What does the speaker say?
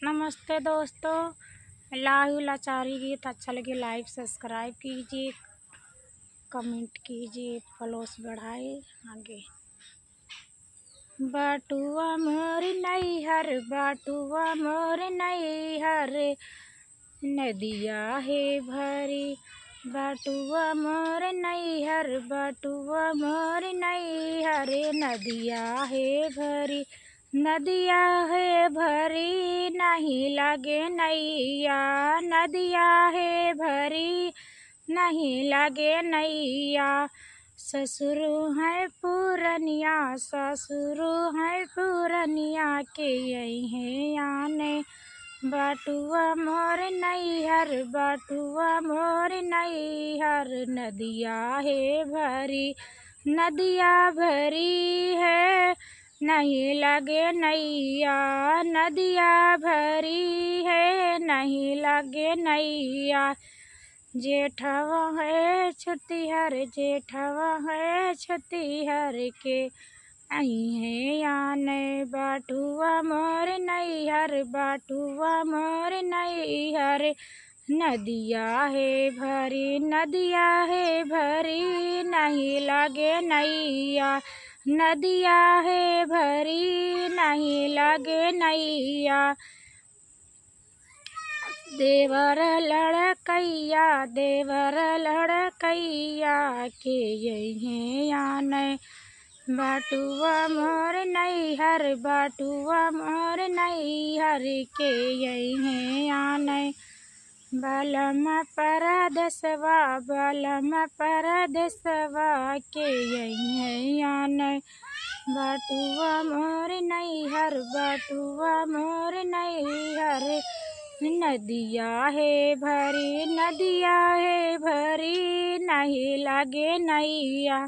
नमस्ते दोस्तों, लाइव लाचारी गीत अच्छा लगे लाइक सब्सक्राइब कीजिए, कमेंट कीजिए, फॉलोस बढ़ाए आगे। बाटुआ मोर नैहर, बाटुआ मोर नैहर, नदिया है भरी। बाटुआ मोर नैहर, बाटुआ मोर नैहर, नदिया है भरी। नदिया है भरी नहीं लगे नैया, नदिया है भरी नहीं लगे नैया। ससुर है पुरनिया, ससुर है पुरनिया के यही है आने। बाटुआ मोर नैहर, बाटुआ मोर नैहर, नदिया है भरी। नदिया भरी है नहीं लगे नैया, नदिया भरी है नहीं लगे नैया। जेठवा है छुतिहर, जेठवा है छुतिहर के आई है आने। बाटुआ मोर नैहर, बाटुआ मोर नैहर, नदिया है भरी। नदिया है भरी नहीं लगे नैया, नदिया है भरी नहीं लगे नैया। देवर लड़कैया, देवर लड़कैया के यही है आने। बाटुआ मोर नैहर, बाटुआ मोर नैहर के यही है आने। बलम परदेसवा, बलम परदेसवा के यही है आने। बाटुआ मोर नैहर, बाटुआ मोर नैहर, नदिया है भरी। नदिया है भरी नहीं लगे नैया।